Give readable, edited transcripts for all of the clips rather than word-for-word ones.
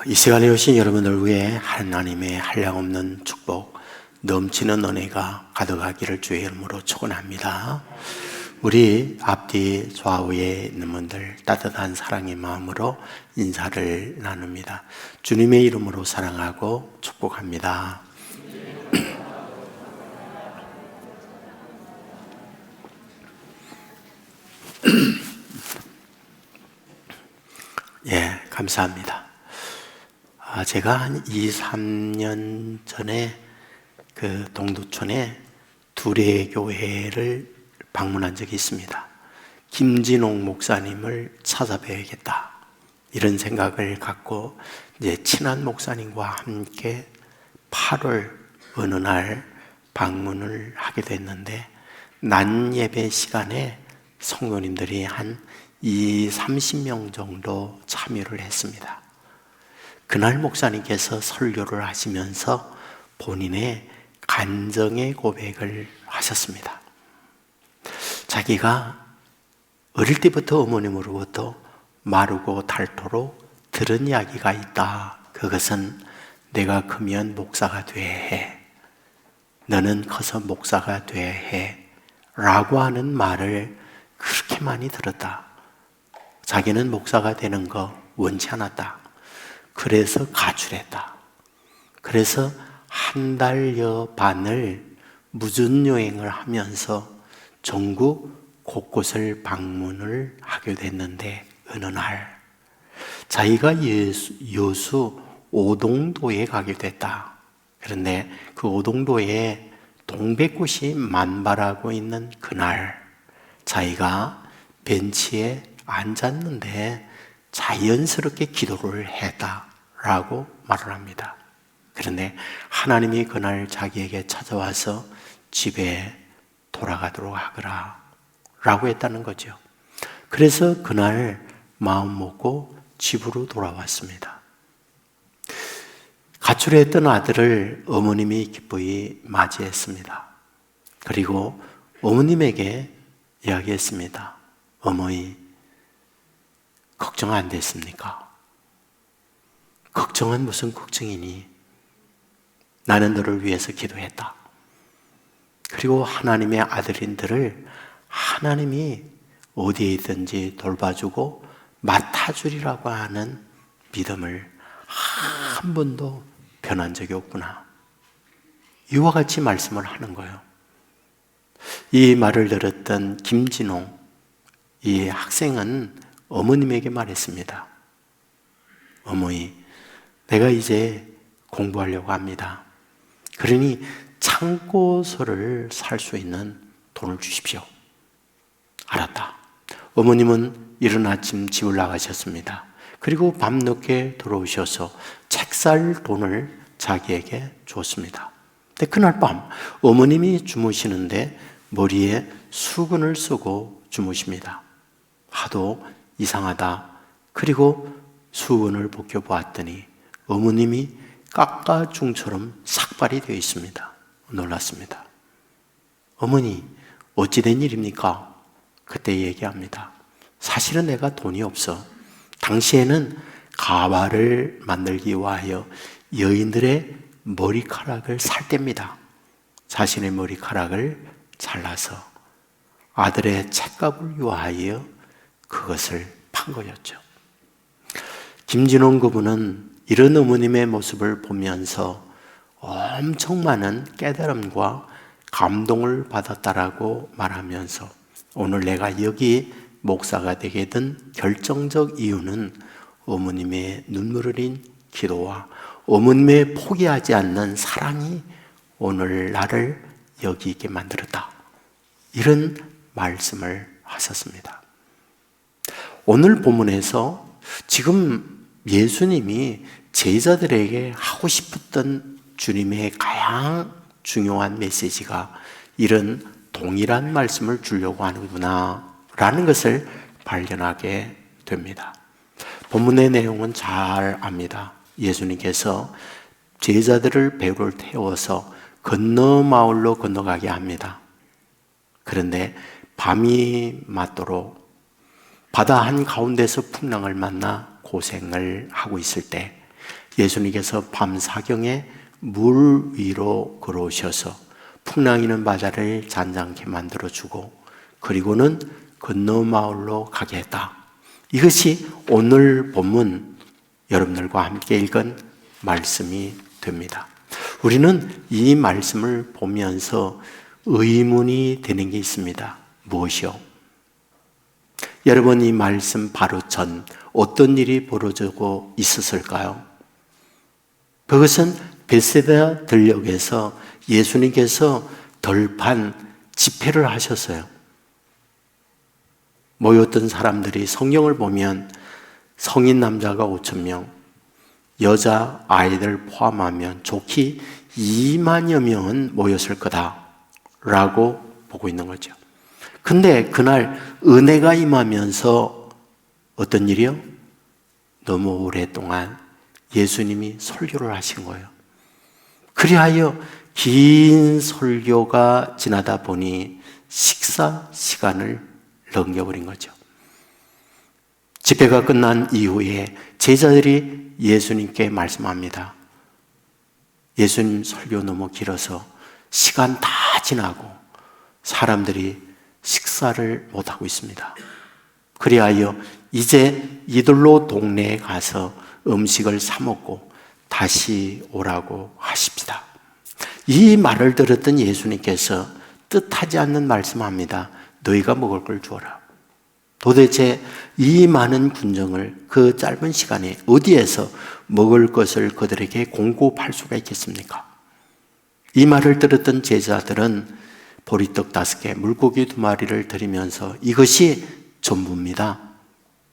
이 시간에 오신 여러분들 위해 하나님의 한량없는 축복, 넘치는 은혜가 가득하기를 주의 이름으로 축원합니다. 우리 앞뒤 좌우에 있는 분들 따뜻한 사랑의 마음으로 인사를 나눕니다. 주님의 이름으로 사랑하고 축복합니다. 예, 감사합니다. 제가 한 2-3년 전에 그 동두천에 두레교회를 방문한 적이 있습니다. 김진홍 목사님을 찾아뵈야겠다, 이런 생각을 갖고 이제 친한 목사님과 함께 8월 어느 날 방문을 하게 됐는데, 낮 예배 시간에 성도님들이 한 20-30명 정도 참여를 했습니다. 그날 목사님께서 설교를 하시면서 본인의 간정의 고백을 하셨습니다. 자기가 어릴 때부터 어머님으로부터 마르고 닳도록 들은 이야기가 있다. 그것은 내가 크면 목사가 돼야 해, 너는 커서 목사가 돼야 해 라고 하는 말을 그렇게 많이 들었다. 자기는 목사가 되는 거 원치 않았다. 그래서 가출했다. 그래서 한 달여 반을 무전여행을 하면서 전국 곳곳을 방문을 하게 됐는데, 어느 날 자기가 여수 오동도에 가게 됐다. 그런데 그 오동도에 동백꽃이 만발하고 있는 그날, 자기가 벤치에 앉았는데 자연스럽게 기도를 했다라고 말을 합니다. 그런데 하나님이 그날 자기에게 찾아와서 집에 돌아가도록 하거라 라고 했다는 거죠. 그래서 그날 마음 먹고 집으로 돌아왔습니다. 가출했던 아들을 어머님이 기쁘게 맞이했습니다. 그리고 어머님에게 이야기했습니다. 어머니, 걱정 안 됐습니까? 걱정은 무슨 걱정이니? 나는 너를 위해서 기도했다. 그리고 하나님의 아들인들을 하나님이 어디에 있든지 돌봐주고 맡아주리라고 하는 믿음을 한 번도 변한 적이 없구나, 이와 같이 말씀을 하는 거예요. 이 말을 들었던 김진홍, 이 학생은 어머님에게 말했습니다. 어머니, 내가 이제 공부하려고 합니다. 그러니 창고서를 살 수 있는 돈을 주십시오. 알았다. 어머님은 이른 아침 집을 나가셨습니다. 그리고 밤늦게 들어오셔서 책 살 돈을 자기에게 줬습니다. 근데 그날 밤 어머님이 주무시는데 머리에 수건을 쓰고 주무십니다. 하도 이상하다. 그리고 수건을 벗겨보았더니 어머님이 깎아중처럼 삭발이 되어 있습니다. 놀랐습니다. 어머니, 어찌된 일입니까? 그때 얘기합니다. 사실은 내가 돈이 없어. 당시에는 가발을 만들기 위하여 여인들의 머리카락을 살 때입니다. 자신의 머리카락을 잘라서 아들의 책값을 위하여 그것을 판 거였죠. 김진홍 그분은 이런 어머님의 모습을 보면서 엄청 많은 깨달음과 감동을 받았다라고 말하면서, 오늘 내가 여기 목사가 되게 된 결정적 이유는 어머님의 눈물 흘린 기도와 어머님의 포기하지 않는 사랑이 오늘 나를 여기 있게 만들었다, 이런 말씀을 하셨습니다. 오늘 본문에서 지금 예수님이 제자들에게 하고 싶었던 주님의 가장 중요한 메시지가 이런 동일한 말씀을 주려고 하는구나 라는 것을 발견하게 됩니다. 본문의 내용은 잘 압니다. 예수님께서 제자들을 배를 태워서 건너 마을로 건너가게 합니다. 그런데 밤이 맞도록 바다 한가운데서 풍랑을 만나 고생을 하고 있을 때 예수님께서 밤 사경에 물 위로 걸어오셔서 풍랑이는 바다를 잔잔케 만들어주고 그리고는 건너 마을로 가게 했다. 이것이 오늘 본문 여러분들과 함께 읽은 말씀이 됩니다. 우리는 이 말씀을 보면서 의문이 되는 게 있습니다. 무엇이요? 여러분, 이 말씀 바로 전 어떤 일이 벌어지고 있었을까요? 그것은 벳세다 들녘에서 예수님께서 덜판 집회를 하셨어요. 모였던 사람들이 성경을 보면 성인 남자가 5,000명, 여자 아이들 포함하면 좋게 2만여 명은 모였을 거다라고 보고 있는 거죠. 근데 그날 은혜가 임하면서 어떤 일이요? 너무 오랫동안 예수님이 설교를 하신 거예요. 그리하여 긴 설교가 지나다 보니 식사 시간을 넘겨버린 거죠. 집회가 끝난 이후에 제자들이 예수님께 말씀합니다. 예수님 설교 너무 길어서 시간 다 지나고 사람들이 식사를 못하고 있습니다. 그리하여 이제 이들로 동네에 가서 음식을 사 먹고 다시 오라고 하십시다. 이 말을 들었던 예수님께서 뜻하지 않는 말씀합니다. 너희가 먹을 걸 주어라. 도대체 이 많은 군정을 그 짧은 시간에 어디에서 먹을 것을 그들에게 공급할 수가 있겠습니까? 이 말을 들었던 제자들은 보리떡 5개, 물고기 2마리를 드리면서 이것이 전부입니다.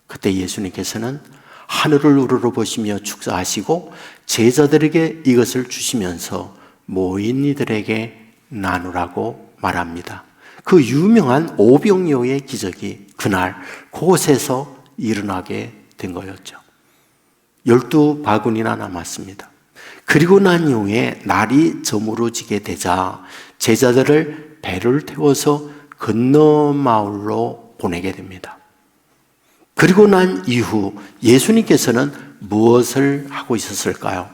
그때 예수님께서는 하늘을 우러러 보시며 축사하시고 제자들에게 이것을 주시면서 모인 이들에게 나누라고 말합니다. 그 유명한 오병이어의 기적이 그날 그곳에서 일어나게 된 거였죠. 12바구니나 남았습니다. 그리고 난 이후에 날이 저물어지게 되자 제자들을 배를 태워서 건너 마을로 보내게 됩니다. 그리고 난 이후 예수님께서는 무엇을 하고 있었을까요?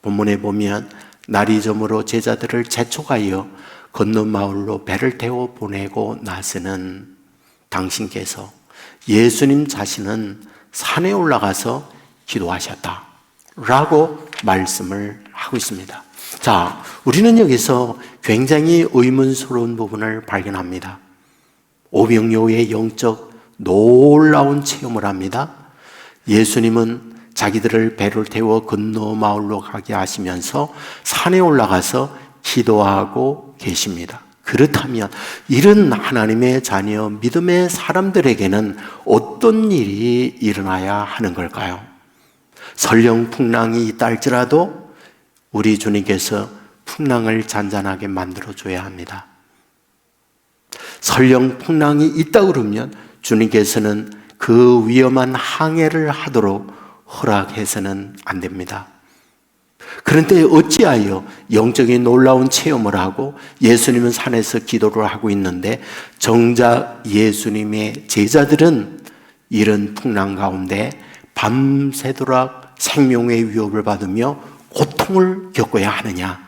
본문에 보면 날이 저물어 제자들을 재촉하여 건너 마을로 배를 태워 보내고 나서는 당신께서 예수님 자신은 산에 올라가서 기도하셨다 라고 말씀을 하고 있습니다. 자, 우리는 여기서 굉장히 의문스러운 부분을 발견합니다. 오병이어의 영적 놀라운 체험을 합니다. 예수님은 자기들을 배를 태워 건너 마을로 가게 하시면서 산에 올라가서 기도하고 계십니다. 그렇다면 이런 하나님의 자녀 믿음의 사람들에게는 어떤 일이 일어나야 하는 걸까요? 설령 풍랑이 있다 할지라도 우리 주님께서 풍랑을 잔잔하게 만들어줘야 합니다. 설령 풍랑이 있다 그러면 주님께서는 그 위험한 항해를 하도록 허락해서는 안 됩니다. 그런데 어찌하여 영적인 놀라운 체험을 하고 예수님은 산에서 기도를 하고 있는데 정작 예수님의 제자들은 이런 풍랑 가운데 밤새도록 생명의 위협을 받으며 고통을 겪어야 하느냐?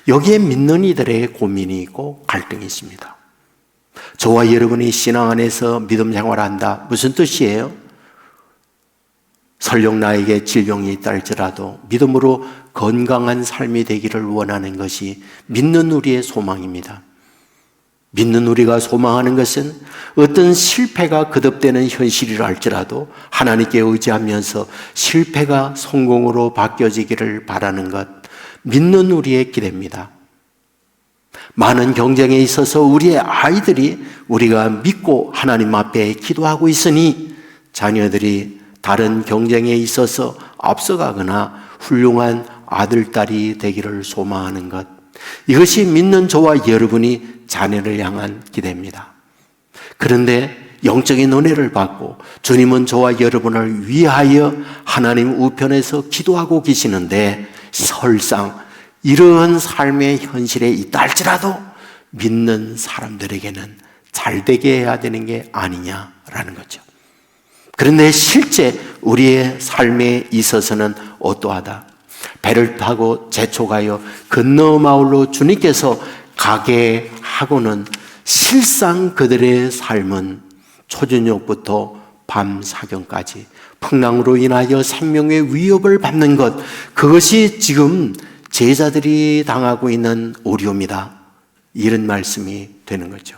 여기에 믿는 이들의 고민이 있고 갈등이 있습니다. 저와 여러분이 신앙 안에서 믿음 생활한다. 무슨 뜻이에요? 설령 나에게 질병이 있다 할지라도 믿음으로 건강한 삶이 되기를 원하는 것이 믿는 우리의 소망입니다. 믿는 우리가 소망하는 것은 어떤 실패가 거듭되는 현실이라 할지라도 하나님께 의지하면서 실패가 성공으로 바뀌어지기를 바라는 것, 믿는 우리의 기대입니다. 많은 경쟁에 있어서 우리의 아이들이 우리가 믿고 하나님 앞에 기도하고 있으니 자녀들이 다른 경쟁에 있어서 앞서가거나 훌륭한 아들, 딸이 되기를 소망하는 것, 이것이 믿는 저와 여러분이 자녀를 향한 기대입니다. 그런데 영적인 은혜를 받고 주님은 저와 여러분을 위하여 하나님 우편에서 기도하고 계시는데 설상 이러한 삶의 현실에 있다 할지라도 믿는 사람들에게는 잘 되게 해야 되는 게 아니냐라는 거죠. 그런데 실제 우리의 삶에 있어서는 어떠하다. 배를 타고 재촉하여 건너 마을로 주님께서 가게 하고는 실상 그들의 삶은 초저녁부터 밤 사경까지 풍랑으로 인하여 생명의 위협을 받는 것, 그것이 지금 제자들이 당하고 있는 어려움이다. 이런 말씀이 되는 거죠.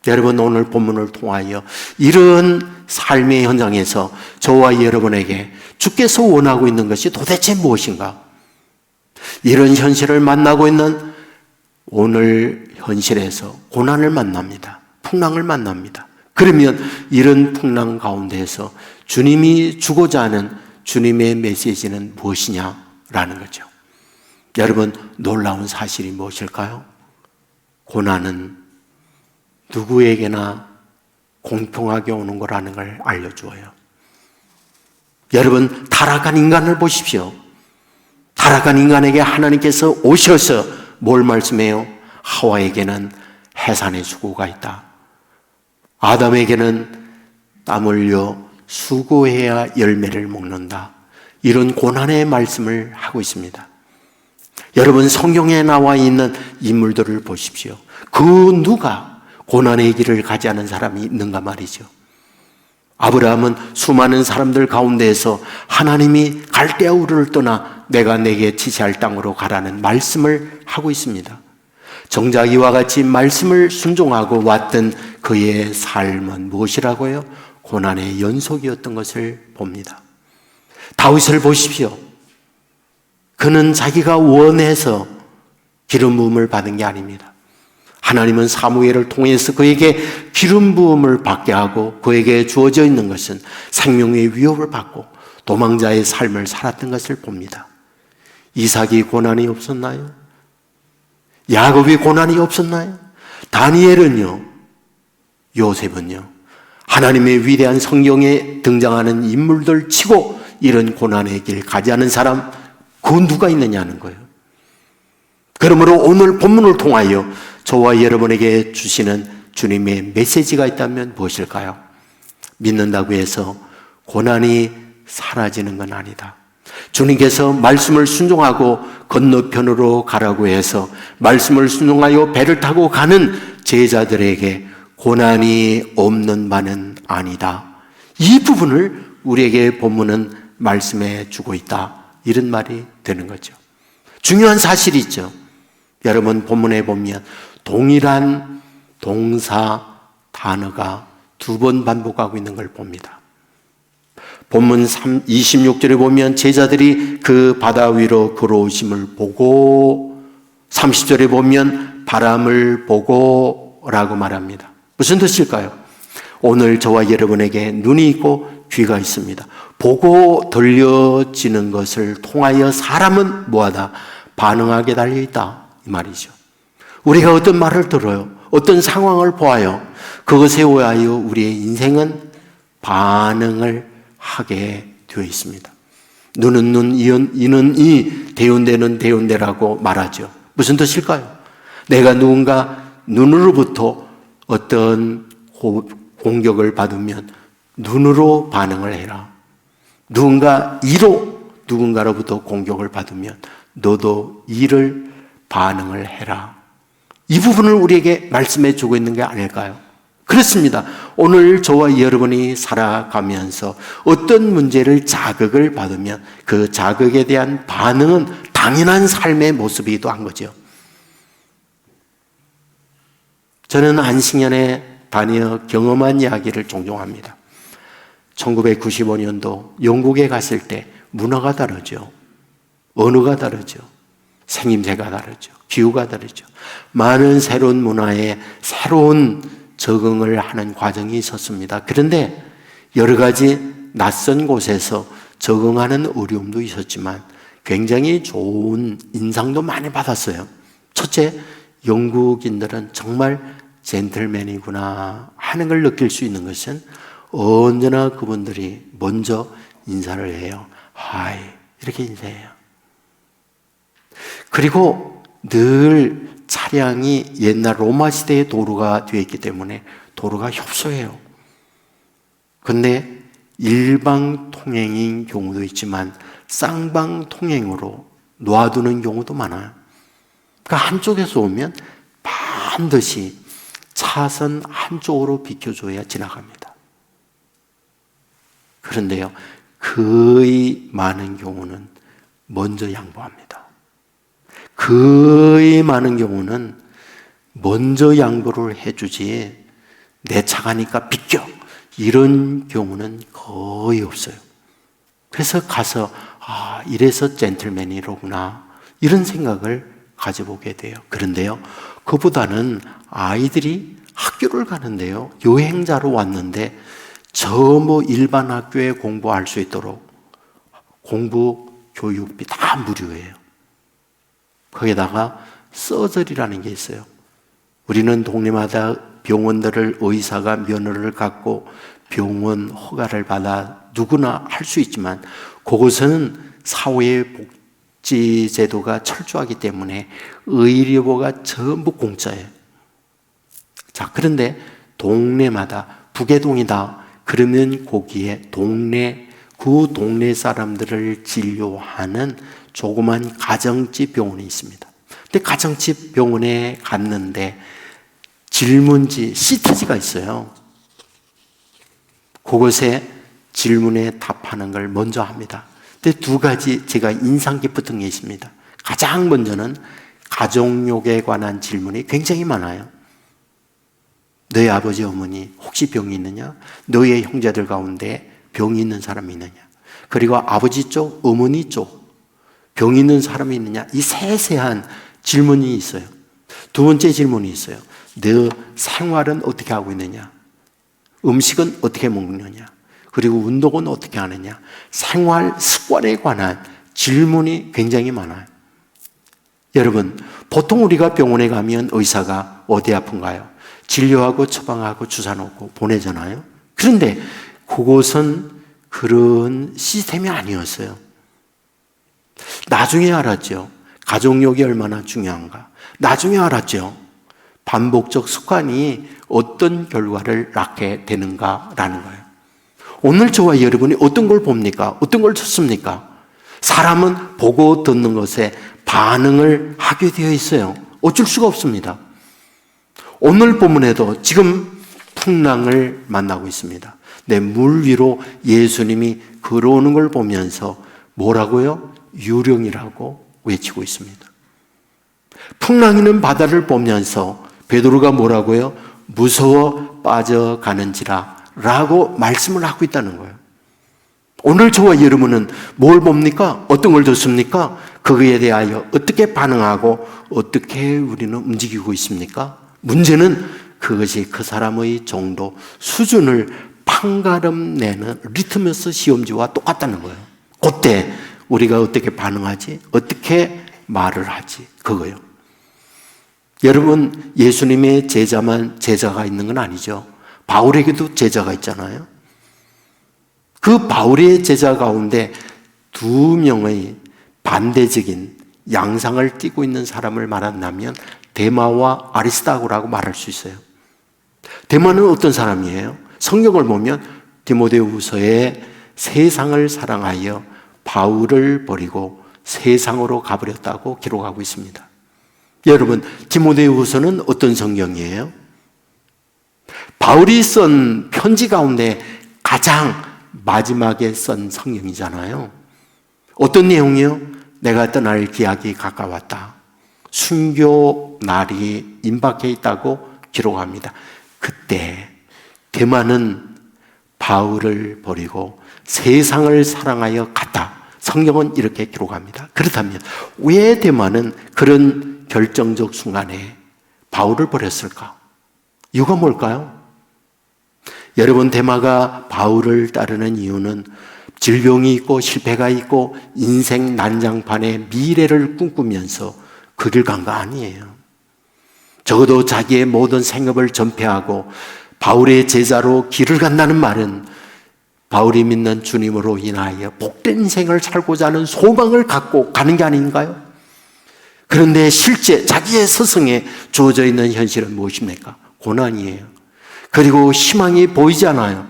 여러분, 오늘 본문을 통하여 이런 삶의 현장에서 저와 여러분에게 주께서 원하고 있는 것이 도대체 무엇인가? 이런 현실을 만나고 있는 오늘 현실에서 고난을 만납니다. 풍랑을 만납니다. 그러면 이런 풍랑 가운데에서 주님이 주고자 하는 주님의 메시지는 무엇이냐라는 거죠. 여러분, 놀라운 사실이 무엇일까요? 고난은 누구에게나 공평하게 오는 거라는 걸 알려주어요. 여러분, 타락한 인간을 보십시오. 타락한 인간에게 하나님께서 오셔서 뭘 말씀해요? 하와에게는 해산의 수고가 있다. 아담에게는 땀 흘려 수고해야 열매를 먹는다. 이런 고난의 말씀을 하고 있습니다. 여러분, 성경에 나와 있는 인물들을 보십시오. 그 누가 고난의 길을 가지 않은 사람이 있는가 말이죠. 아브라함은 수많은 사람들 가운데에서 하나님이 갈대아 우르를 떠나 내가 내게 지시할 땅으로 가라는 말씀을 하고 있습니다. 정작 이와 같이 말씀을 순종하고 왔던 그의 삶은 무엇이라고요? 고난의 연속이었던 것을 봅니다. 다윗을 보십시오. 그는 자기가 원해서 기름 부음을 받은 게 아닙니다. 하나님은 사무엘을 통해서 그에게 기름 부음을 받게 하고 그에게 주어져 있는 것은 생명의 위협을 받고 도망자의 삶을 살았던 것을 봅니다. 이삭이 고난이 없었나요? 야곱이 고난이 없었나요? 다니엘은요? 요셉은요? 하나님의 위대한 성경에 등장하는 인물들 치고 이런 고난의 길 가지 않은 사람, 그 누가 있느냐는 거예요. 그러므로 오늘 본문을 통하여 저와 여러분에게 주시는 주님의 메시지가 있다면 무엇일까요? 믿는다고 해서 고난이 사라지는 건 아니다. 주님께서 말씀을 순종하고 건너편으로 가라고 해서 말씀을 순종하여 배를 타고 가는 제자들에게 고난이 없는 바는 아니다. 이 부분을 우리에게 본문은 말씀해 주고 있다. 이런 말이 되는 거죠. 중요한 사실이 있죠. 여러분, 본문에 보면 동일한 동사 단어가 두 번 반복하고 있는 걸 봅니다. 본문 26절에 보면 제자들이 그 바다 위로 걸어오심을 보고, 30절에 보면 바람을 보고 라고 말합니다. 무슨 뜻일까요? 오늘 저와 여러분에게 눈이 있고 귀가 있습니다. 보고 들려지는 것을 통하여 사람은 뭐하다? 반응하게 달려있다. 이 말이죠. 우리가 어떤 말을 들어요? 어떤 상황을 보아요? 그것에 의하여 우리의 인생은 반응을 하게 되어 있습니다. 눈은 눈, 이는 이, 대운대는 대운대라고 말하죠. 무슨 뜻일까요? 내가 누군가 눈으로부터 어떤 공격을 받으면 눈으로 반응을 해라. 누군가 이로 누군가로부터 공격을 받으면 너도 이를 반응을 해라. 이 부분을 우리에게 말씀해 주고 있는 게 아닐까요? 그렇습니다. 오늘 저와 여러분이 살아가면서 어떤 문제를 자극을 받으면 그 자극에 대한 반응은 당연한 삶의 모습이기도 한 거죠. 저는 안식년에 다녀 경험한 이야기를 종종 합니다. 1995년도 영국에 갔을 때 문화가 다르죠. 언어가 다르죠. 생김새가 다르죠. 기후가 다르죠. 많은 새로운 문화에 새로운 적응을 하는 과정이 있었습니다. 그런데 여러 가지 낯선 곳에서 적응하는 어려움도 있었지만 굉장히 좋은 인상도 많이 받았어요. 첫째, 영국인들은 정말 젠틀맨이구나 하는 걸 느낄 수 있는 것은 언제나 그분들이 먼저 인사를 해요. 하이, 이렇게 인사해요. 그리고 늘 차량이 옛날 로마 시대의 도로가 되어 있기 때문에 도로가 협소해요. 근데 일방통행인 경우도 있지만 쌍방통행으로 놓아두는 경우도 많아요. 그러니까 한쪽에서 오면 반드시 차선 한쪽으로 비켜줘야 지나갑니다. 그런데요, 거의 많은 경우는 먼저 양보합니다. 거의 많은 경우는 먼저 양보를 해주지 내 차 가니까 비켜, 이런 경우는 거의 없어요. 그래서 가서 이래서 젠틀맨이로구나, 이런 생각을 가져보게 돼요. 그런데요, 그보다는 아이들이 학교를 가는데요, 여행자로 왔는데 저 일반 학교에 공부할 수 있도록 공부 교육비 다 무료예요. 거기다가 서저리라는 게 있어요. 우리는 동네마다 병원들을 의사가 면허를 갖고 병원 허가를 받아 누구나 할 수 있지만 그곳은 사회복지제도가 철저하기 때문에 의료보가 전부 공짜예요. 자, 그런데 동네마다 북해동이다 그러면 거기에 그 동네 사람들을 진료하는 조그만 가정집 병원이 있습니다. 근데 가정집 병원에 갔는데 질문지, CT지가 있어요. 그곳에 질문에 답하는 걸 먼저 합니다. 근데 두 가지 제가 인상 깊었던 게 있습니다. 가장 먼저는 가족력에 관한 질문이 굉장히 많아요. 너희 아버지, 어머니 혹시 병이 있느냐? 너의 형제들 가운데 병이 있는 사람이 있느냐? 그리고 아버지 쪽, 어머니 쪽 병이 있는 사람이 있느냐? 이 세세한 질문이 있어요. 두 번째 질문이 있어요. 너 생활은 어떻게 하고 있느냐? 음식은 어떻게 먹느냐? 그리고 운동은 어떻게 하느냐? 생활 습관에 관한 질문이 굉장히 많아요. 여러분, 보통 우리가 병원에 가면 의사가 어디 아픈가요? 진료하고 처방하고 주사 놓고 보내잖아요. 그런데 그곳은 그런 시스템이 아니었어요. 나중에 알았죠. 가족력이 얼마나 중요한가. 나중에 알았죠. 반복적 습관이 어떤 결과를 낳게 되는가라는 거예요. 오늘 저와 여러분이 어떤 걸 봅니까? 어떤 걸 듣습니까? 사람은 보고 듣는 것에 반응을 하게 되어 있어요. 어쩔 수가 없습니다. 오늘 본문에도 지금 풍랑을 만나고 있습니다. 물 위로 예수님이 걸어오는 걸 보면서 뭐라고요? 유령이라고 외치고 있습니다. 풍랑이는 바다를 보면서 베드로가 뭐라고요? 무서워 빠져가는지라 라고 말씀을 하고 있다는 거예요. 오늘 저와 여러분은 뭘 봅니까? 어떤 걸 듣습니까? 거기에 대하여 어떻게 반응하고 어떻게 우리는 움직이고 있습니까? 문제는 그것이 그 사람의 정도, 수준을 판가름 내는 리트머스 시험지와 똑같다는 거예요. 그때 우리가 어떻게 반응하지? 어떻게 말을 하지? 그거요. 여러분, 예수님의 제자만 제자가 있는 건 아니죠. 바울에게도 제자가 있잖아요. 그 바울의 제자 가운데 두 명의 반대적인 양상을 띠고 있는 사람을 말한다면 데마와 아리스다고라고 말할 수 있어요. 데마는 어떤 사람이에요? 성경을 보면 디모데후서에 세상을 사랑하여 바울을 버리고 세상으로 가버렸다고 기록하고 있습니다. 여러분, 디모데후서는 어떤 성경이에요? 바울이 쓴 편지 가운데 가장 마지막에 쓴 성경이잖아요. 어떤 내용이요? 내가 떠날 기약이 가까웠다. 순교 날이 임박해 있다고 기록합니다. 그때 데마는 바울을 버리고 세상을 사랑하여 갔다. 성경은 이렇게 기록합니다. 그렇다면 왜 데마는 그런 결정적 순간에 바울을 버렸을까? 이유가 뭘까요? 여러분, 데마가 바울을 따르는 이유는 질병이 있고 실패가 있고 인생 난장판에 미래를 꿈꾸면서 그 길 간 거 아니에요. 적어도 자기의 모든 생업을 전폐하고 바울의 제자로 길을 간다는 말은 바울이 믿는 주님으로 인하여 복된 인생을 살고자 하는 소망을 갖고 가는 게 아닌가요? 그런데 실제 자기의 스승에 주어져 있는 현실은 무엇입니까? 고난이에요. 그리고 희망이 보이지 않아요.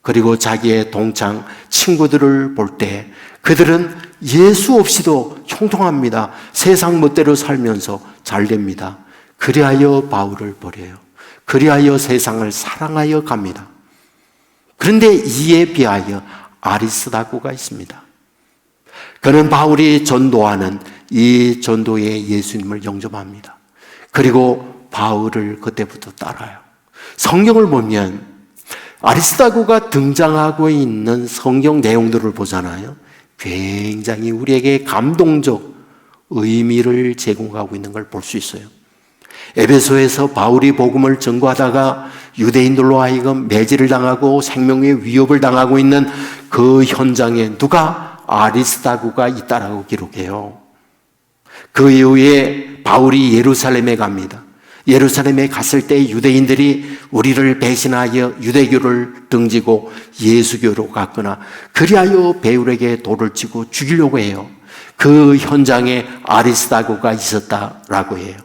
그리고 자기의 동창 친구들을 볼 때 그들은 예수 없이도 형통합니다. 세상 멋대로 살면서 잘 됩니다. 그리하여 바울을 버려요. 그리하여 세상을 사랑하여 갑니다. 그런데 이에 비하여 아리스다고가 있습니다. 그는 바울이 전도하는 이 전도에 예수님을 영접합니다. 그리고 바울을 그때부터 따라요. 성경을 보면 아리스다고가 등장하고 있는 성경 내용들을 보잖아요. 굉장히 우리에게 감동적 의미를 제공하고 있는 걸 볼 수 있어요. 에베소에서 바울이 복음을 전거하다가 유대인들로 하여금 매질을 당하고 생명의 위협을 당하고 있는 그 현장에 누가? 아리스다고가 있다라고 기록해요. 그 이후에 바울이 예루살렘에 갑니다. 예루살렘에 갔을 때 유대인들이 우리를 배신하여 유대교를 등지고 예수교로 갔거나 그리하여 베울에게 돌을 치고 죽이려고 해요. 그 현장에 아리스다고가 있었다라고 해요.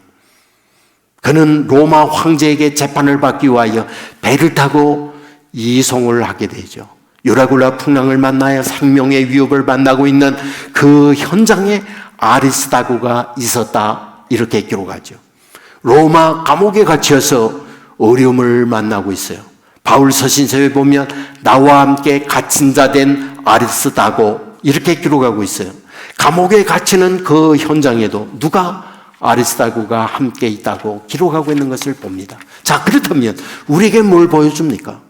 그는 로마 황제에게 재판을 받기 위하여 배를 타고 이송을 하게 되죠. 유라굴라 풍랑을 만나야 생명의 위협을 만나고 있는 그 현장에 아리스다고가 있었다 이렇게 기록하죠. 로마 감옥에 갇혀서 어려움을 만나고 있어요. 바울 서신서에 보면 나와 함께 갇힌 자 된 아리스다고 이렇게 기록하고 있어요. 감옥에 갇히는 그 현장에도 누가? 아리스다고가 함께 있다고 기록하고 있는 것을 봅니다. 자, 그렇다면 우리에게 뭘 보여줍니까?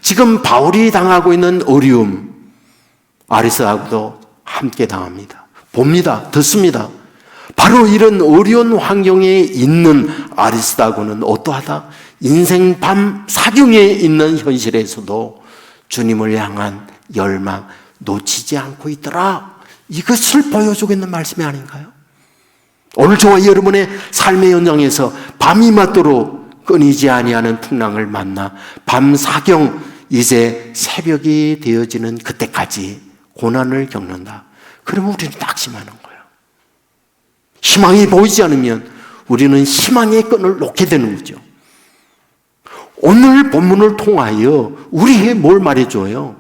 지금 바울이 당하고 있는 어려움, 아리스다고도 함께 당합니다. 봅니다. 듣습니다. 바로 이런 어려운 환경에 있는 아리스다고는 어떠하다? 인생 밤 사경에 있는 현실에서도 주님을 향한 열망 놓치지 않고 있더라. 이것을 보여주고 있는 말씀이 아닌가요? 오늘 저와 여러분의 삶의 현장에서 밤이 맞도록 끊이지 아니하는 풍랑을 만나 밤 사경 이제 새벽이 되어지는 그때까지 고난을 겪는다. 그러면 우리는 낙심하는 거예요. 희망이 보이지 않으면 우리는 희망의 끈을 놓게 되는 거죠. 오늘 본문을 통하여 우리에게 뭘 말해줘요?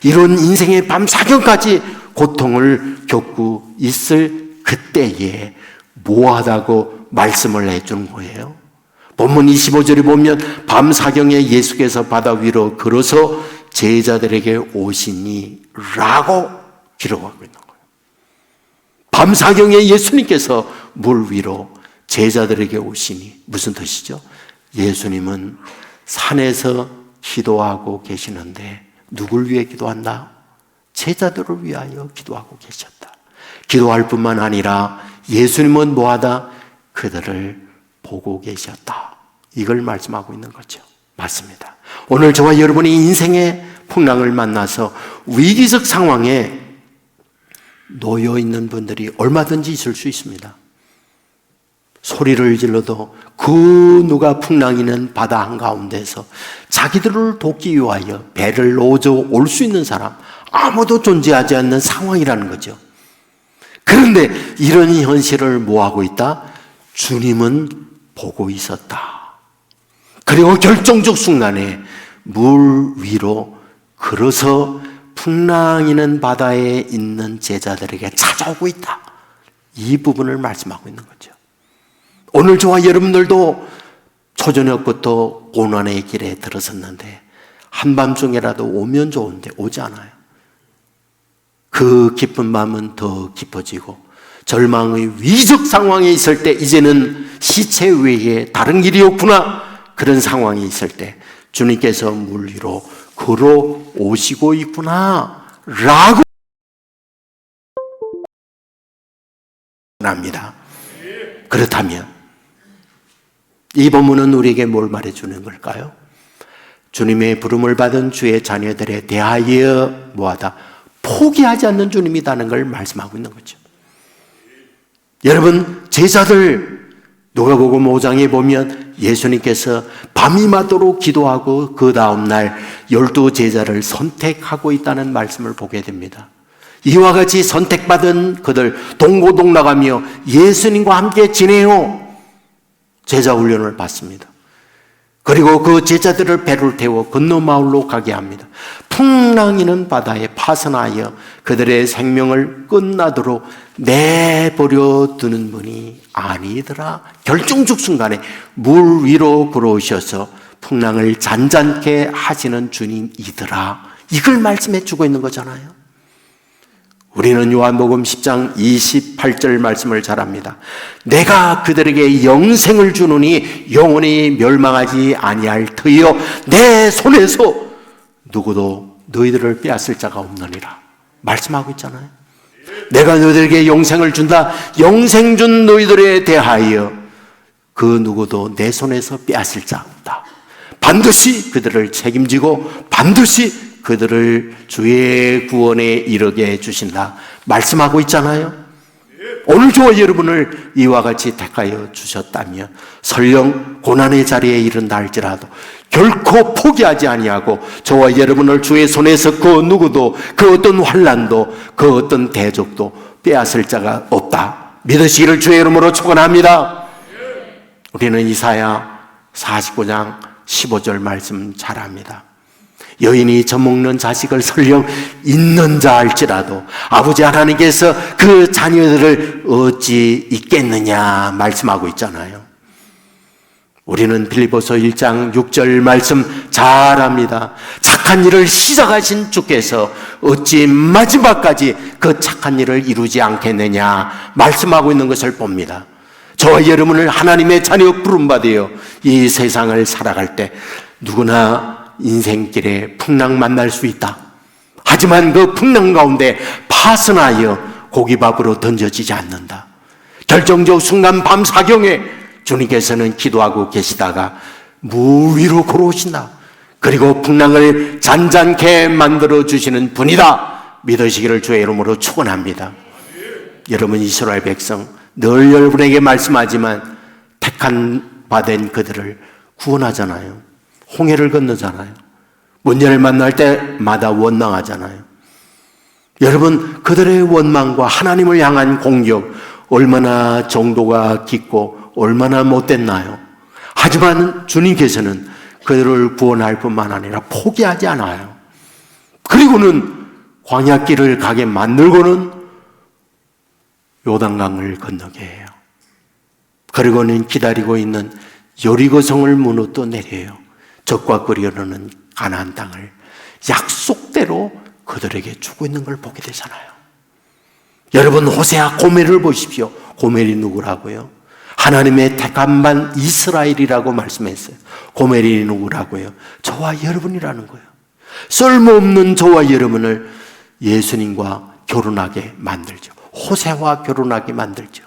이런 인생의 밤 사경까지 고통을 겪고 있을 그때에 뭐하다고 말씀을 해주는 거예요. 본문 25절에 보면 밤 사경에 예수께서 바다 위로 걸어서 제자들에게 오시니 라고 기록하고 있는 거예요. 밤 사경에 예수님께서 물 위로 제자들에게 오시니 무슨 뜻이죠? 예수님은 산에서 기도하고 계시는데 누굴 위해 기도한다? 제자들을 위하여 기도하고 계셨다. 기도할 뿐만 아니라 예수님은 뭐하다? 그들을 보고 계셨다. 이걸 말씀하고 있는 거죠. 맞습니다. 오늘 저와 여러분이 인생의 풍랑을 만나서 위기적 상황에 놓여 있는 분들이 얼마든지 있을 수 있습니다. 소리를 질러도 그 누가 풍랑이는 바다 한가운데서 자기들을 돕기 위하여 배를 놓아줘 올 수 있는 사람 아무도 존재하지 않는 상황이라는 거죠. 그런데 이런 현실을 뭐하고 있다? 주님은 보고 있었다. 그리고 결정적 순간에 물 위로 걸어서 풍랑이는 바다에 있는 제자들에게 찾아오고 있다. 이 부분을 말씀하고 있는 거죠. 오늘 저와 여러분들도 초저녁부터 고난의 길에 들어섰는데 한밤중에라도 오면 좋은데 오지 않아요. 그 깊은 밤은 더 깊어지고 절망의 위기적 상황에 있을 때 이제는 시체 외에 다른 길이 없구나 그런 상황이 있을 때 주님께서 물 위로 걸어오시고 있구나 라고 합니다. 그렇다면 이 본문은 우리에게 뭘 말해주는 걸까요? 주님의 부름을 받은 주의 자녀들에 대하여 뭐하다? 포기하지 않는 주님이라는 걸 말씀하고 있는 거죠. 여러분 제자들 누가복음 5장에 보면 예수님께서 밤이 맞도록 기도하고 그 다음날 12제자를 선택하고 있다는 말씀을 보게 됩니다. 이와 같이 선택받은 그들 동고동락하며 예수님과 함께 지내요. 제자 훈련을 받습니다. 그리고 그 제자들을 배를 태워 건너 마을로 가게 합니다. 풍랑이는 바다에 파선하여 그들의 생명을 끝나도록 내버려 두는 분이 아니더라. 결정적 순간에 물 위로 걸어오셔서 풍랑을 잔잔케 하시는 주님이더라. 이걸 말씀해 주고 있는 거잖아요. 우리는 요한복음 10장 28절 말씀을 잘 압니다. 내가 그들에게 영생을 주노니 영원히 멸망하지 아니할 터이요 내 손에서 누구도 너희들을 빼앗을 자가 없느니라 말씀하고 있잖아요. 내가 너희들에게 영생을 준다. 영생 준 너희들에 대하여 그 누구도 내 손에서 빼앗을 자 없다. 반드시 그들을 책임지고 반드시 그들을 주의 구원에 이르게 해주신다 말씀하고 있잖아요. 오늘 저와 여러분을 이와 같이 택하여 주셨다면 설령 고난의 자리에 이른다 할지라도 결코 포기하지 아니하고 저와 여러분을 주의 손에서 그 누구도 그 어떤 환난도 그 어떤 대적도 빼앗을 자가 없다 믿으시기를 주의 이름으로 축원합니다. 우리는 이사야 49장 15절 말씀 잘 압니다. 여인이 젖먹는 자식을 설령 있는 자 할지라도 아버지 하나님께서 그 자녀들을 어찌 있겠느냐 말씀하고 있잖아요. 우리는 빌립보서 1장 6절 말씀 잘 압니다. 착한 일을 시작하신 주께서 어찌 마지막까지 그 착한 일을 이루지 않겠느냐 말씀하고 있는 것을 봅니다. 저와 여러분을 하나님의 자녀 부름받아요 이 세상을 살아갈 때 누구나 인생길에 풍랑 만날 수 있다. 하지만 그 풍랑 가운데 파선하여 고기밥으로 던져지지 않는다. 결정적 순간 밤 사경에 주님께서는 기도하고 계시다가 물 위로 걸어오신다. 그리고 풍랑을 잔잔케 만들어주시는 분이다 믿으시기를 주의 이름으로 축원합니다. 여러분 이스라엘 백성 늘 여러분에게 말씀하지만 택한 바된 그들을 구원하잖아요. 홍해를 건너잖아요. 문제를 만날 때마다 원망하잖아요. 여러분 그들의 원망과 하나님을 향한 공격 얼마나 정도가 깊고 얼마나 못됐나요? 하지만 주님께서는 그들을 구원할 뿐만 아니라 포기하지 않아요. 그리고는 광야길을 가게 만들고는 요단강을 건너게 해요. 그리고는 기다리고 있는 여리고성을 무너뜨려 내려요. 적과 꿀이 흐르는 가나안 땅을 약속대로 그들에게 주고 있는 걸 보게 되잖아요. 여러분 호세아 고멜을 보십시오. 고멜이 누구라고요? 하나님의 택한 반 이스라엘이라고 말씀했어요. 고멜이 누구라고요? 저와 여러분이라는 거예요. 쓸모없는 저와 여러분을 예수님과 결혼하게 만들죠. 호세와 결혼하게 만들죠.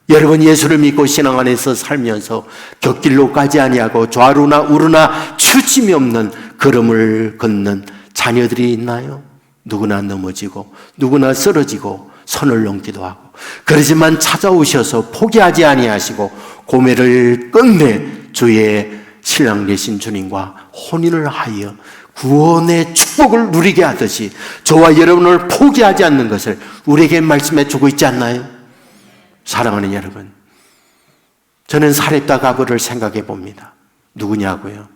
여러분 예수를 믿고 신앙 안에서 살면서 곁길로 가지 아니하고 좌루나 우루나 추침이 없는 걸음을 걷는 자녀들이 있나요? 누구나 넘어지고 누구나 쓰러지고 선을 넘기도 하고 그러지만 찾아오셔서 포기하지 아니하시고 고멜을 끝내 주의 신랑 되신 주님과 혼인을 하여 구원의 축복을 누리게 하듯이 저와 여러분을 포기하지 않는 것을 우리에게 말씀해 주고 있지 않나요? 사랑하는 여러분, 저는 사렙다 과부를 생각해 봅니다. 누구냐고요?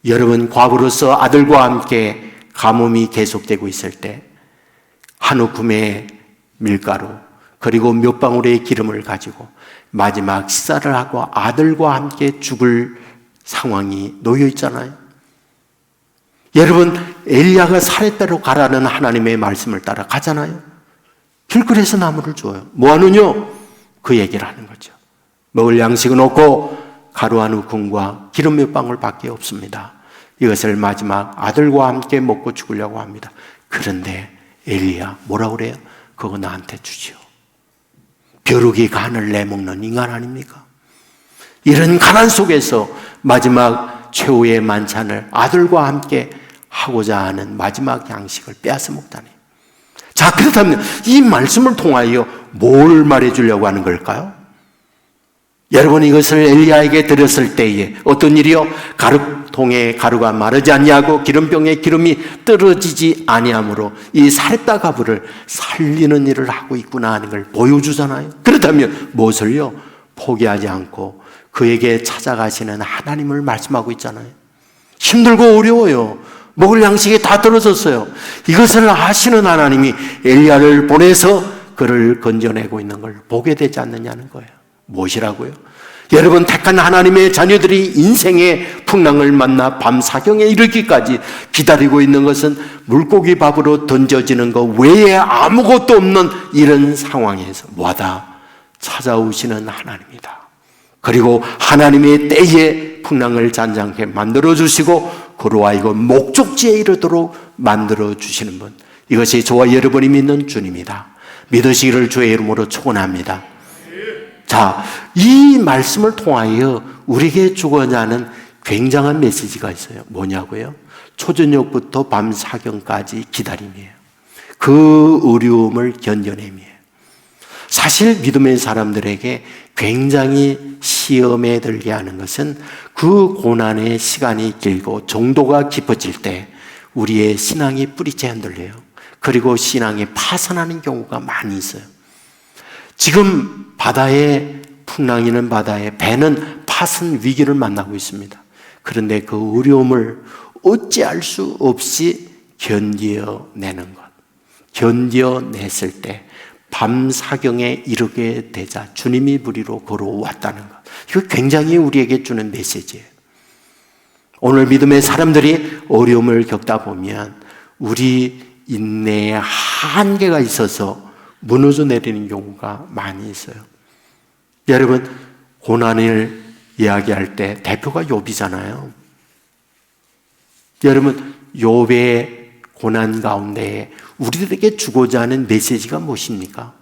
여러분 과부로서 아들과 함께 가뭄이 계속되고 있을 때 한 움큼의 밀가루 그리고 몇 방울의 기름을 가지고 마지막 식사를 하고 아들과 함께 죽을 상황이 놓여 있잖아요. 여러분 엘리야가 사렙다로 가라는 하나님의 말씀을 따라 가잖아요. 길거리에서 나무를 줘요. 뭐하느냐? 그 얘기를 하는 거죠. 먹을 양식은 없고 가루 한 움큼과 기름 몇 방울밖에 없습니다. 이것을 마지막 아들과 함께 먹고 죽으려고 합니다. 그런데 엘리야 뭐라고 그래요? 그거 나한테 주지요. 벼룩이 간을 내먹는 인간 아닙니까? 이런 가난 속에서 마지막 최후의 만찬을 아들과 함께 하고자 하는 마지막 양식을 빼앗아 먹다니. 자, 그렇다면 이 말씀을 통하여 뭘 말해주려고 하는 걸까요? 여러분 이것을 엘리야에게 드렸을 때에 어떤 일이요? 가루통에 가루가 마르지 아니하고 기름병에 기름이 떨어지지 아니하므로 이 사렙다 과부를 살리는 일을 하고 있구나 하는 걸 보여주잖아요. 그렇다면 무엇을요? 포기하지 않고 그에게 찾아가시는 하나님을 말씀하고 있잖아요. 힘들고 어려워요. 먹을 양식이 다 떨어졌어요. 이것을 아시는 하나님이 엘리야를 보내서 그를 건져내고 있는 걸 보게 되지 않느냐는 거예요. 무엇이라고요? 여러분, 택한 하나님의 자녀들이 인생의 풍랑을 만나 밤 사경에 이르기까지 기다리고 있는 것은 물고기 밥으로 던져지는 것 외에 아무것도 없는 이런 상황에서 뭐하다 찾아오시는 하나님이다. 그리고 하나님의 때에 풍랑을 잔잔하게 만들어주시고 그로 하여금 목적지에 이르도록 만들어주시는 분, 이것이 저와 여러분이 믿는 주님이다. 믿으시기를 주의 이름으로 축원합니다. 자, 이 말씀을 통하여 우리에게 주고자 하는 굉장한 메시지가 있어요. 뭐냐고요? 초저녁부터 밤 사경까지 기다림이에요. 그 어려움을 견뎌냄이에요. 사실 믿음의 사람들에게 굉장히 시험에 들게 하는 것은 그 고난의 시간이 길고 정도가 깊어질 때 우리의 신앙이 뿌리째 흔들려요. 그리고 신앙이 파산하는 경우가 많이 있어요. 지금 바다에, 풍랑이는 바다에 배는 파산 위기를 만나고 있습니다. 그런데 그 어려움을 어찌할 수 없이 견뎌내는 것, 견뎌냈을 때 밤 사경에 이르게 되자 주님이 부리로 걸어왔다는 것, 이거 굉장히 우리에게 주는 메시지예요. 오늘 믿음의 사람들이 어려움을 겪다 보면 우리 인내에 한계가 있어서 무너져 내리는 경우가 많이 있어요. 여러분, 고난을 이야기할 때 대표가 욥이잖아요. 여러분, 욥의 고난 가운데 우리들에게 주고자 하는 메시지가 무엇입니까?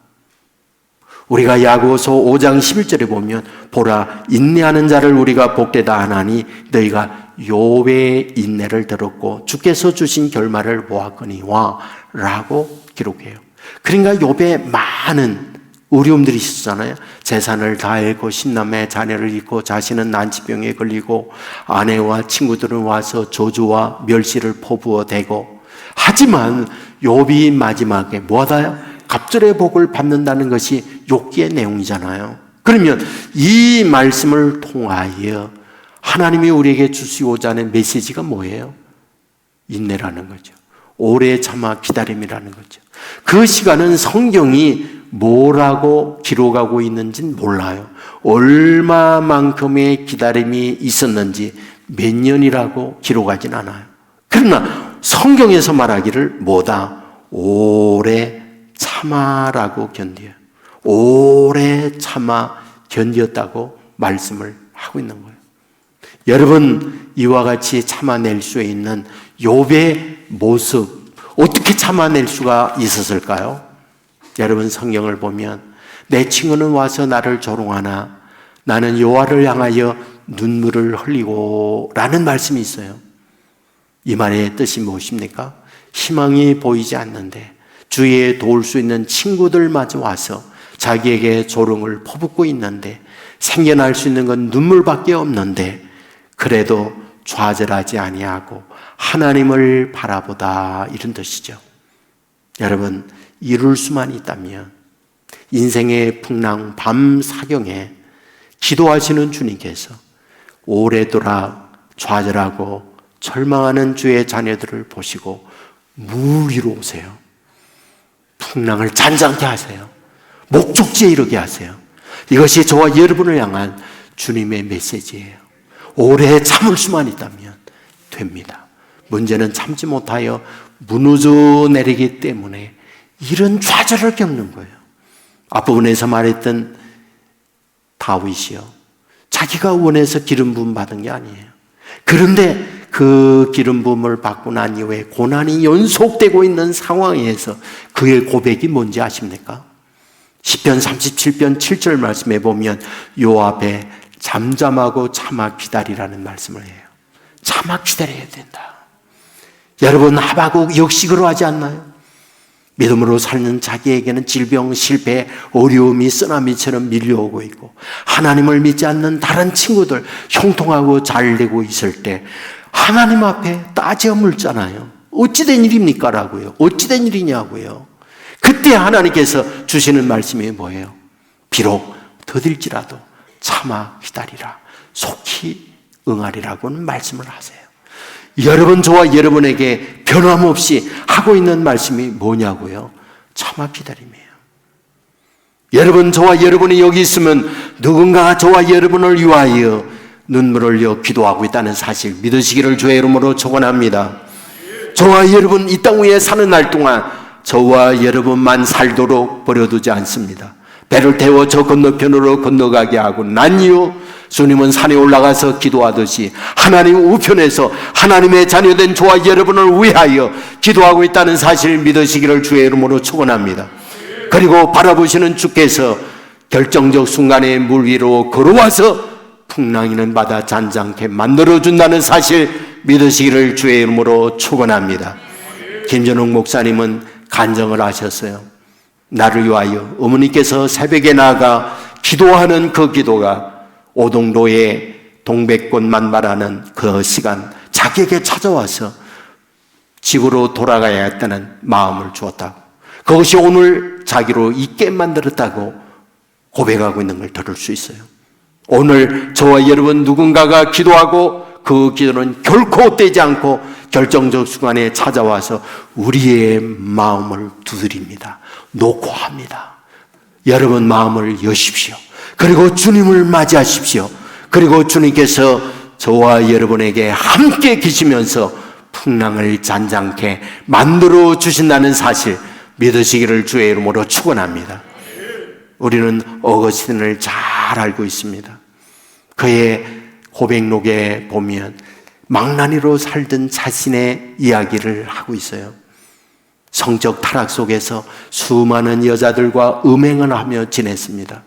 우리가 야고보서 5장 11절에 보면 보라, 인내하는 자를 우리가 복되다 하나니 너희가 욥의 인내를 들었고 주께서 주신 결말을 보았거니와 라고 기록해요. 그러니까 욥에 많은 어려움들이 있었잖아요. 재산을 다 잃고 신남의 자녀를 잃고 자신은 난치병에 걸리고 아내와 친구들은 와서 저주와 멸시를 퍼부어 대고, 하지만 욥이 마지막에 뭐하다요? 갑절의 복을 받는다는 것이 욥기의 내용이잖아요. 그러면 이 말씀을 통하여 하나님이 우리에게 주시고자 하는 메시지가 뭐예요? 인내라는 거죠. 오래 참아 기다림이라는 거죠. 그 시간은 성경이 뭐라고 기록하고 있는지는 몰라요. 얼마만큼의 기다림이 있었는지 몇 년이라고 기록하진 않아요. 그러나 성경에서 말하기를 뭐다? 오래 참아라고 견뎌요. 오래 참아 견뎠다고 말씀을 하고 있는 거예요. 여러분, 이와 같이 참아낼 수 있는 욥의 모습, 어떻게 참아낼 수가 있었을까요? 여러분, 성경을 보면 내 친구는 와서 나를 조롱하나 나는 여호와를 향하여 눈물을 흘리고 라는 말씀이 있어요. 이 말의 뜻이 무엇입니까? 희망이 보이지 않는데 주위에 도울 수 있는 친구들마저 와서 자기에게 조롱을 퍼붓고 있는데 생겨날 수 있는 건 눈물밖에 없는데 그래도 좌절하지 아니하고 하나님을 바라보다, 이런 뜻이죠. 여러분, 이룰 수만 있다면 인생의 풍랑 밤 사경에 기도하시는 주님께서 오래도록 좌절하고 절망하는 주의 자녀들을 보시고 물 위로 오세요. 풍랑을 잔잔케 하세요. 목적지에 이르게 하세요. 이것이 저와 여러분을 향한 주님의 메시지예요. 오래 참을 수만 있다면 됩니다. 문제는 참지 못하여 무너져 내리기 때문에 이런 좌절을 겪는 거예요. 앞부분에서 말했던 다윗이요, 자기가 원해서 기름 부음 받은 게 아니에요. 그런데 그 기름 부음을 받고 난 이후에 고난이 연속되고 있는 상황에서 그의 고백이 뭔지 아십니까? 시편 37편 7절 말씀에 보면 요 앞에 잠잠하고 참아 기다리라는 말씀을 해요. 참아 기다려야 된다. 여러분, 하박국 역시 그러하지 않나요? 믿음으로 사는 자기에게는 질병, 실패, 어려움이 쓰나미처럼 밀려오고 있고 하나님을 믿지 않는 다른 친구들 형통하고 잘 되고 있을 때 하나님 앞에 따져 물잖아요. 어찌된 일입니까? 라고요. 어찌된 일이냐고요. 그때 하나님께서 주시는 말씀이 뭐예요? 비록 더딜지라도 참아 기다리라. 속히 응하리라고는 말씀을 하세요. 여러분, 저와 여러분에게 변함없이 하고 있는 말씀이 뭐냐고요? 참아 기다림이에요. 여러분, 저와 여러분이 여기 있으면 누군가가 저와 여러분을 위하여 눈물을 흘려 기도하고 있다는 사실 믿으시기를 주의 이름으로 축원합니다. 저와 여러분 이 땅 위에 사는 날 동안 저와 여러분만 살도록 버려두지 않습니다. 배를 태워 저 건너편으로 건너가게 하고 난 이후 주님은 산에 올라가서 기도하듯이 하나님 우편에서 하나님의 자녀된 저와 여러분을 위하여 기도하고 있다는 사실 믿으시기를 주의 이름으로 축원합니다. 그리고 바라보시는 주께서 결정적 순간에 물 위로 걸어와서 풍랑이는 바다 잔잔케 만들어준다는 사실 믿으시기를 주의 이름으로 축원합니다. 김전욱 목사님은 간증을 하셨어요. 나를 위하여 어머니께서 새벽에 나가 기도하는 그 기도가 오동도의 동백꽃만 말하는 그 시간 자기에게 찾아와서 집으로 돌아가야 했다는 마음을 주었다고, 그것이 오늘 자기로 있게 만들었다고 고백하고 있는 걸 들을 수 있어요. 오늘 저와 여러분 누군가가 기도하고 그 기도는 결코 떼지 않고 결정적 순간에 찾아와서 우리의 마음을 두드립니다. 녹화합니다. 여러분 마음을 여십시오. 그리고 주님을 맞이하십시오. 그리고 주님께서 저와 여러분에게 함께 계시면서 풍랑을 잔잔케 만들어 주신다는 사실 믿으시기를 주의 이름으로 축원합니다. 우리는 어거스틴을 잘 알고 있습니다. 그의 고백록에 보면 망나니로 살던 자신의 이야기를 하고 있어요. 성적 타락 속에서 수많은 여자들과 음행을 하며 지냈습니다.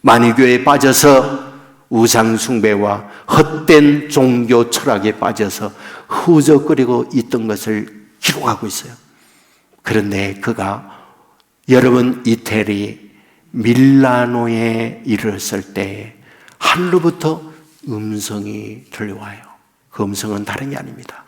만이교에 빠져서 우상 숭배와 헛된 종교 철학에 빠져서 흐적거리고 있던 것을 기록하고 있어요. 그런데 그가 여러분 이태리 밀라노에 이르렀을 때 하늘로부터 음성이 들려와요. 그 음성은 다른 게 아닙니다.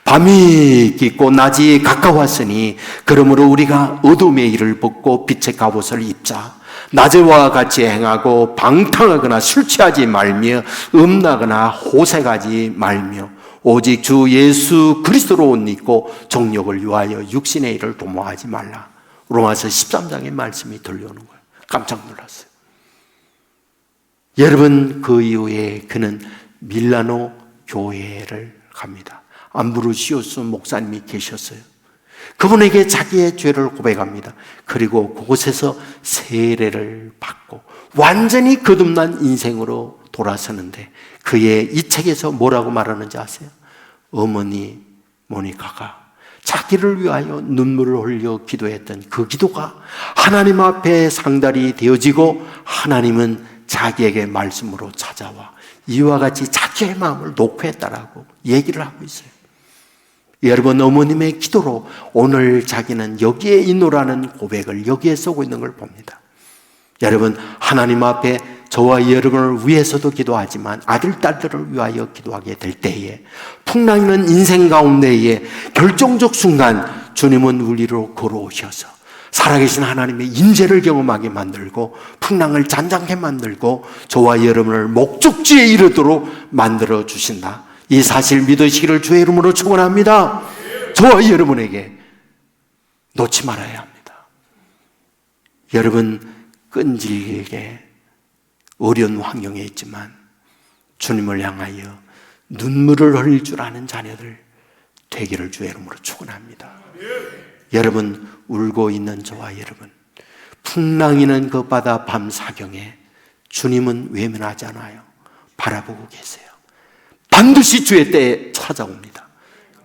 밤이 깊고 낮이 가까웠으니 그러므로 우리가 어둠의 일을 벗고 빛의 갑옷을 입자. 낮에와 같이 행하고 방탕하거나 술 취하지 말며 음란하거나 호색하지 말며 오직 주 예수 그리스도로 옷 입고 정욕을 위하여 육신의 일을 도모하지 말라. 로마서 13장의 말씀이 들려오는 거예요. 깜짝 놀랐어요. 여러분, 그 이후에 그는 밀라노 교회를 갑니다. 암브로시오스 목사님이 계셨어요. 그분에게 자기의 죄를 고백합니다. 그리고 그곳에서 세례를 받고 완전히 거듭난 인생으로 돌아서는데 그의 이 책에서 뭐라고 말하는지 아세요? 어머니 모니카가 자기를 위하여 눈물을 흘려 기도했던 그 기도가 하나님 앞에 상달이 되어지고 하나님은 자기에게 말씀으로 찾아와 이와 같이 자기의 마음을 녹화했다라고 얘기를 하고 있어요. 여러분, 어머님의 기도로 오늘 자기는 여기에 있노라는 고백을 여기에 쓰고 있는 걸 봅니다. 여러분, 하나님 앞에 저와 여러분을 위해서도 기도하지만 아들, 딸들을 위하여 기도하게 될 때에 풍랑이는 인생 가운데에 결정적 순간 주님은 우리로 걸어오셔서 살아계신 하나님의 인재를 경험하게 만들고 풍랑을 잔잔하게 만들고 저와 여러분을 목적지에 이르도록 만들어 주신다. 이 사실 믿으시기를 주의 이름으로 축원합니다. 저와 여러분에게 놓지 말아야 합니다. 여러분, 끈질기게 어려운 환경에 있지만 주님을 향하여 눈물을 흘릴 줄 아는 자녀들 되기를 주의 이름으로 축원합니다. 여러분, 울고 있는 저와 여러분, 풍랑이는 그 바다 밤 사경에 주님은 외면하지 않아요. 바라보고 계세요. 반드시 주의 때에 찾아옵니다.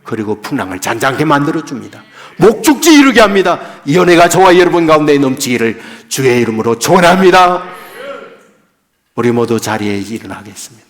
그리고 풍랑을 잔잔하게 만들어줍니다. 목적지 이루게 합니다. 이 은혜가 저와 여러분 가운데 넘치기를 주의 이름으로 축원합니다. 우리 모두 자리에 일어나겠습니다.